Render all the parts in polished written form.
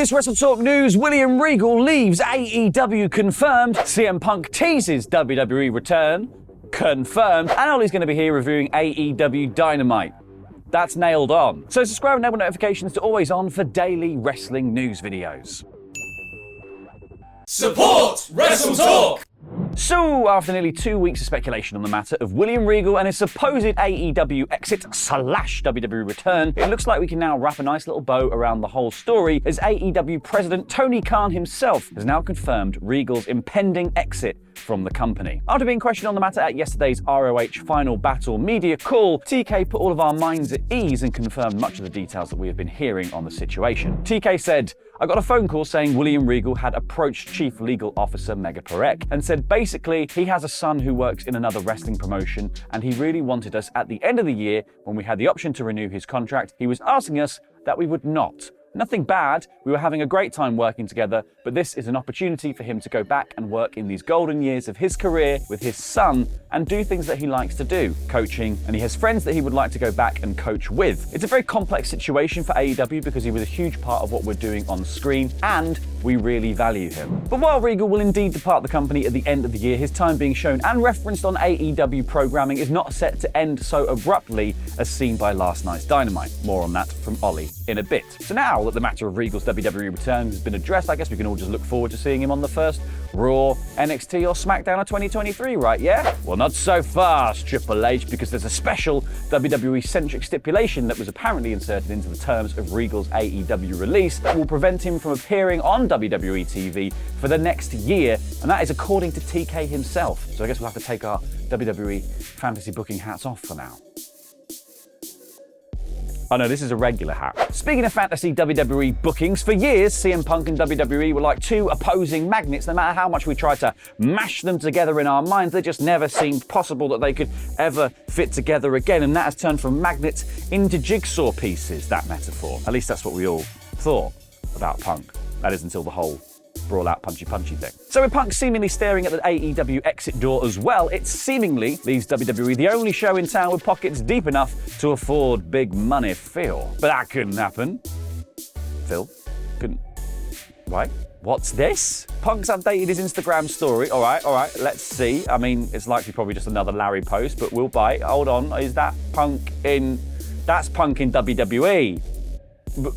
this WrestleTalk news, William Regal leaves AEW confirmed, CM Punk teases WWE return confirmed, and Ollie's going to be here reviewing AEW Dynamite. That's nailed on. So subscribe and enable notifications to always on for daily wrestling news videos. Support WrestleTalk! So, after nearly 2 weeks of speculation on the matter of William Regal and his supposed AEW exit / WWE return, it looks like we can now wrap a nice little bow around the whole story, as AEW president Tony Khan himself has now confirmed Regal's impending exit from the company. After being questioned on the matter at yesterday's ROH Final Battle media call, TK put all of our minds at ease and confirmed much of the details that we have been hearing on the situation. TK said, "I got a phone call saying William Regal had approached Chief Legal Officer Mega Perek and said basically he has a son who works in another wrestling promotion and he really wanted us at the end of the year, when we had the option to renew his contract, he was asking us that we would not. Nothing bad, we were having a great time working together, but this is an opportunity for him to go back and work in these golden years of his career with his son and do things that he likes to do, coaching, and he has friends that he would like to go back and coach with. It's a very complex situation for AEW because he was a huge part of what we're doing on screen, and we really value him." But while Regal will indeed depart the company at the end of the year, his time being shown and referenced on AEW programming is not set to end so abruptly as seen by last night's Dynamite. More on that from Ollie in a bit. So now that the matter of Regal's WWE return has been addressed, I guess we can all just look forward to seeing him on the first Raw, NXT or SmackDown of 2023, right, yeah? Well, not so fast, Triple H, because there's a special WWE-centric stipulation that was apparently inserted into the terms of Regal's AEW release that will prevent him from appearing on WWE TV for the next year, and that is according to TK himself. So I guess we'll have to take our WWE fantasy booking hats off for now. Oh no, this is a regular hat. Speaking of fantasy WWE bookings, for years CM Punk and WWE were like two opposing magnets. No matter how much we tried to mash them together in our minds, they just never seemed possible that they could ever fit together again. And that has turned from magnets into jigsaw pieces, that metaphor. At least that's what we all thought about Punk. That is until the whole brawl-out punchy thing. So with Punk seemingly staring at the AEW exit door as well, it seemingly leaves WWE the only show in town with pockets deep enough to afford big money Phil. But that couldn't happen. Phil? Couldn't. Right? What's this? Punk's updated his Instagram story. All right, let's see. I mean, it's likely probably just another Larry post, but we'll bite. Hold on, is that Punk in... That's Punk in WWE. But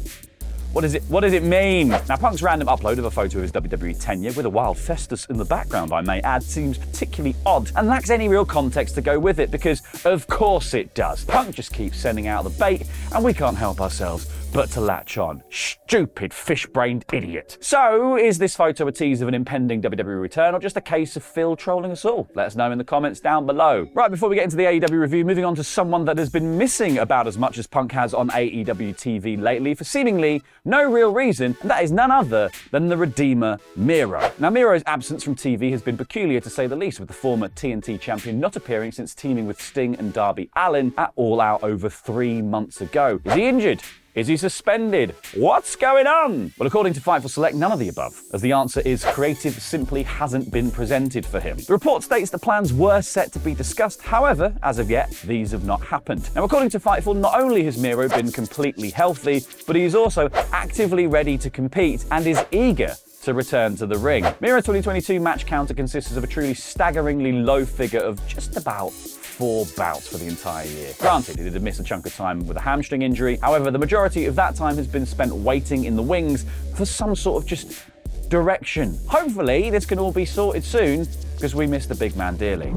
what does it mean? Now, Punk's random upload of a photo of his WWE tenure with a wild Festus in the background, I may add, seems particularly odd and lacks any real context to go with it because, of course it does. Punk just keeps sending out the bait and we can't help ourselves but to latch on. Stupid fish-brained idiot. So, is this photo a tease of an impending WWE return or just a case of Phil trolling us all? Let us know in the comments down below. Right, before we get into the AEW review, moving on to someone that has been missing about as much as Punk has on AEW TV lately for seemingly no real reason, and that is none other than the Redeemer, Miro. Now, Miro's absence from TV has been peculiar to say the least, with the former TNT champion not appearing since teaming with Sting and Darby Allin at All Out over 3 months ago. Is he injured? Is he suspended? What's going on? Well, according to Fightful Select, none of the above, as the answer is creative simply hasn't been presented for him. The report states the plans were set to be discussed, however, as of yet, these have not happened. Now, according to Fightful, not only has Miro been completely healthy, but he is also actively ready to compete and is eager to return to the ring. Miro's 2022 match counter consists of a truly staggeringly low figure of just about 4 bouts for the entire year. Granted, he did miss a chunk of time with a hamstring injury. However, the majority of that time has been spent waiting in the wings for some sort of just direction. Hopefully, this can all be sorted soon because we miss the big man dearly.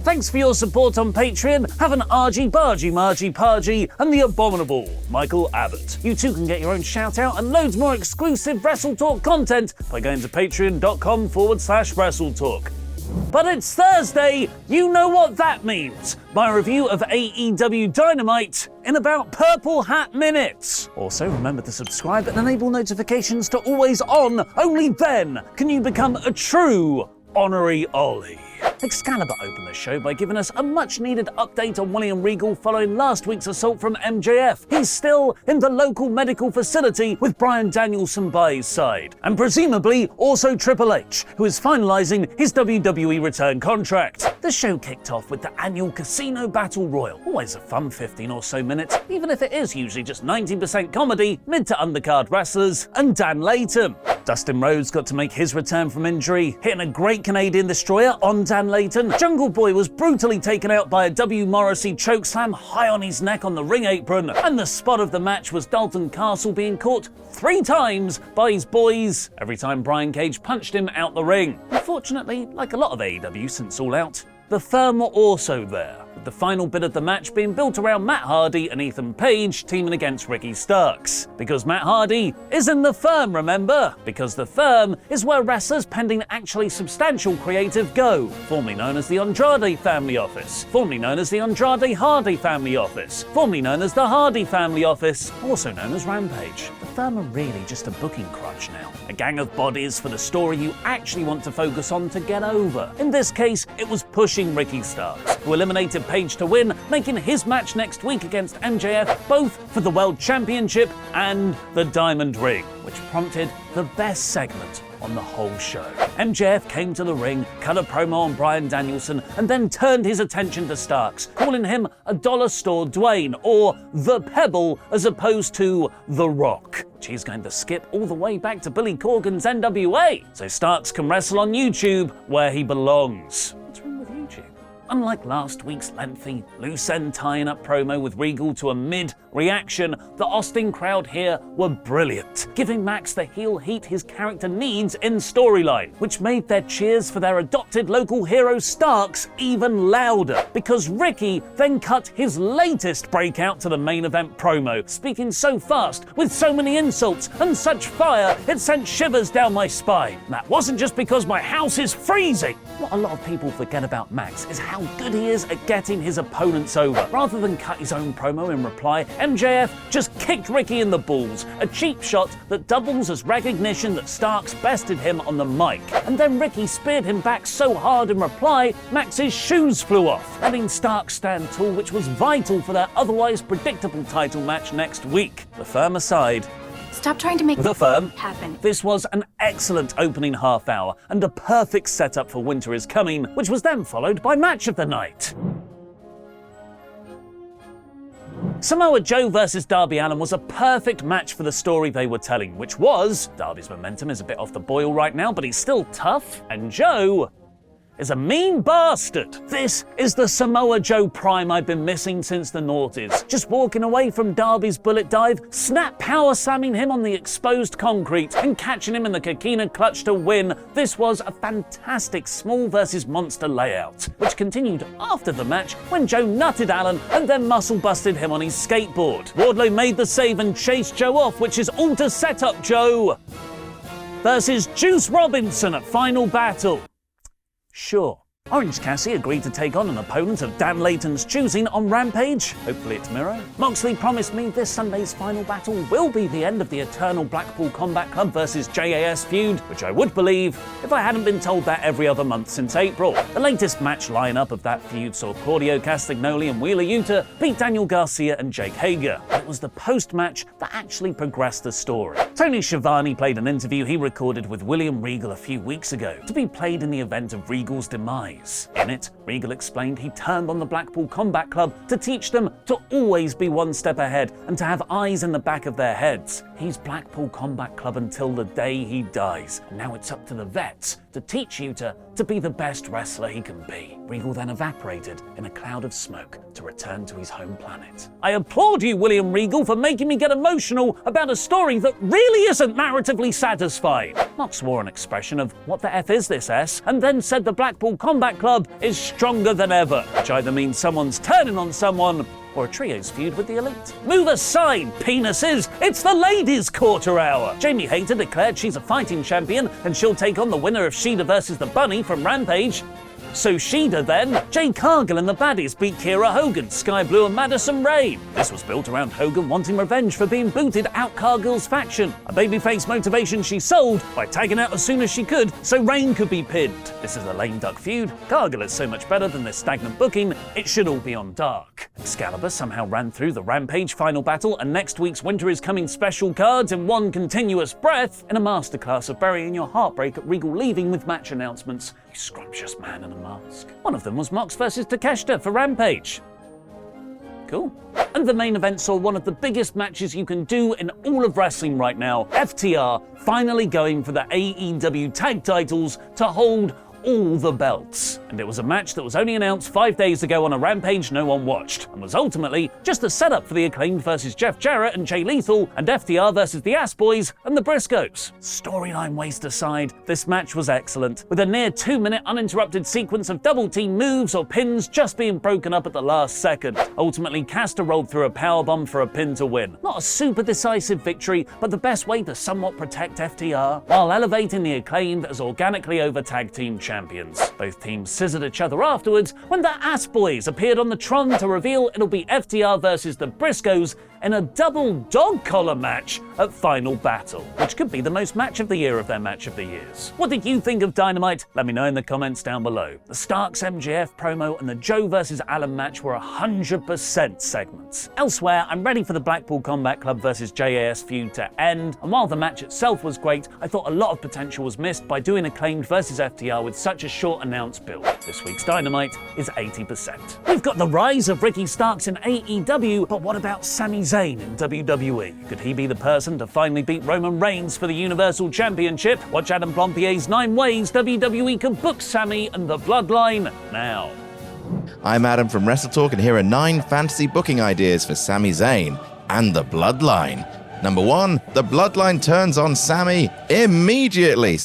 Thanks for your support on Patreon. Have an argy-bargy margy-pargy and the abominable Michael Abbott. You too can get your own shout-out and loads more exclusive WrestleTalk content by going to patreon.com/WrestleTalk. But it's Thursday, you know what that means. My review of AEW Dynamite in about purple hat minutes. Also, remember to subscribe and enable notifications to always on. Only then can you become a true honorary Ollie. Excalibur opened the show by giving us a much-needed update on William Regal following last week's assault from MJF. He's still in the local medical facility with Bryan Danielson by his side, and presumably also Triple H, who is finalising his WWE return contract. The show kicked off with the annual Casino Battle Royal. Always a fun 15 or so minutes, even if it is usually just 90% comedy, mid to undercard wrestlers, and Dan Layton. Dustin Rhodes got to make his return from injury, hitting a great Canadian destroyer on Dan Layton. Jungle Boy was brutally taken out by a W. Morrissey chokeslam high on his neck on the ring apron, and the spot of the match was Dalton Castle being caught 3 times by his boys every time Brian Cage punched him out the ring. Unfortunately, like a lot of AEW since All Out, the Firm were also there, with the final bit of the match being built around Matt Hardy and Ethan Page teaming against Ricky Starks. Because Matt Hardy is in the Firm, remember? Because the Firm is where wrestlers pending actually substantial creative go, formerly known as the Andrade Family Office, formerly known as the Andrade Hardy Family Office, formerly known as the Hardy Family Office, also known as Rampage. The Firm are really just a booking crutch now. A gang of bodies for the story you actually want to focus on to get over. In this case, it was pushing Ricky Starks, who eliminated Page to win, making his match next week against MJF both for the World Championship and the Diamond Ring, which prompted the best segment on the whole show. MJF came to the ring, cut a promo on Bryan Danielson, and then turned his attention to Starks, calling him a dollar store Dwayne, or the Pebble, as opposed to the Rock. She's going to skip all the way back to Billy Corgan's NWA, so Starks can wrestle on YouTube where he belongs. What's wrong with YouTube? Unlike last week's lengthy, loose-end tying-up promo with Regal to a mid-reaction, the Austin crowd here were brilliant, giving Max the heel heat his character needs in storyline, which made their cheers for their adopted local hero Starks even louder, because Ricky then cut his latest breakout to the main event promo, speaking so fast, with so many insults and such fire, it sent shivers down my spine. And that wasn't just because my house is freezing. What a lot of people forget about Max is how good he is at getting his opponents over. Rather than cut his own promo in reply, MJF just kicked Ricky in the balls, a cheap shot that doubles as recognition that Starks bested him on the mic. And then Ricky speared him back so hard in reply, Max's shoes flew off, letting Starks stand tall, which was vital for their otherwise predictable title match next week. The Firm aside, stop trying to make the Firm happen. This was an excellent opening half hour and a perfect setup for Winter is Coming, which was then followed by Match of the Night. Samoa Joe versus Darby Allin was a perfect match for the story they were telling, which was, Darby's momentum is a bit off the boil right now, but he's still tough, and Joe is a mean bastard. This is the Samoa Joe prime I've been missing since the noughties. Just walking away from Darby's bullet dive, snap power slamming him on the exposed concrete, and catching him in the Coquina clutch to win. This was a fantastic small versus monster layout, which continued after the match when Joe nutted Allin and then muscle busted him on his skateboard. Wardlow made the save and chased Joe off, which is all to set up Joe versus Juice Robinson at Final Battle. Sure. Orange Cassidy agreed to take on an opponent of Dan Layton's choosing on Rampage. Hopefully it's Miro. Moxley promised me this Sunday's Final Battle will be the end of the eternal Blackpool Combat Club versus JAS feud, which I would believe if I hadn't been told that every other month since April. The latest match lineup of that feud saw Claudio Castagnoli and Wheeler Yuta beat Daniel Garcia and Jake Hager. It was the post-match that actually progressed the story. Tony Schiavone played an interview he recorded with William Regal a few weeks ago to be played in the event of Regal's demise. In it, Regal explained he turned on the Blackpool Combat Club to teach them to always be one step ahead and to have eyes in the back of their heads. He's Blackpool Combat Club until the day he dies, and now it's up to the vets to teach Yuta to be the best wrestler he can be. Regal then evaporated in a cloud of smoke to return to his home planet. I applaud you, William Regal, for making me get emotional about a story that really isn't narratively satisfying. Mox wore an expression of, what the F is this S? And then said the Blackpool Combat Club is stronger than ever, which either means someone's turning on someone or a trio's feud with the elite. Move aside, penises! It's the ladies' quarter hour! Jamie Hayter declared she's a fighting champion and she'll take on the winner of Shida versus the Bunny from Rampage. So Shida then. Jade Cargill and the Baddies beat Kiera Hogan, Sky Blue and Madison Rayne. This was built around Hogan wanting revenge for being booted out Cargill's faction. A babyface motivation she sold by tagging out as soon as she could so Rayne could be pinned. This is a lame duck feud. Cargill is so much better than this stagnant booking, it should all be on Dark. Excalibur somehow ran through the Rampage final battle and next week's Winter is Coming special cards in one continuous breath in a masterclass of burying your heartbreak at Regal leaving with match announcements. You scrumptious man in a mask. One of them was Mox versus Takeshita for Rampage. Cool. And the main event saw one of the biggest matches you can do in all of wrestling right now. FTR finally going for the AEW tag titles to hold all the belts. And it was a match that was only announced 5 days ago on a Rampage no one watched, and was ultimately just a setup for the Acclaimed versus Jeff Jarrett and Jay Lethal, and FTR versus the Ass Boys and the Briscoes. Storyline waste aside, this match was excellent, with a near 2-minute uninterrupted sequence of double team moves or pins just being broken up at the last second. Ultimately, Caster rolled through a powerbomb for a pin to win. Not a super decisive victory, but the best way to somewhat protect FTR, while elevating the Acclaimed as organically over tag team champions. Both teams scissored each other afterwards when the Ass Boys appeared on the Tron to reveal it'll be FTR versus the Briscoes in a double dog collar match at Final Battle, which could be the most match of the year of their match of the years. What did you think of Dynamite? Let me know in the comments down below. The Starks MJF promo and the Joe versus Allen match were 100% segments. Elsewhere, I'm ready for the Blackpool Combat Club versus JAS feud to end, and while the match itself was great, I thought a lot of potential was missed by doing Acclaimed versus FTR with such a short announced build. This week's Dynamite is 80%. We've got the rise of Ricky Starks in AEW, but what about Sami Zayn in WWE? Could he be the person to finally beat Roman Reigns for the Universal Championship? Watch Adam Plompier's 9 ways WWE can book Sami and the Bloodline now. I'm Adam from WrestleTalk, and here are 9 fantasy booking ideas for Sami Zayn and the Bloodline. Number 1, the Bloodline turns on Sami immediately.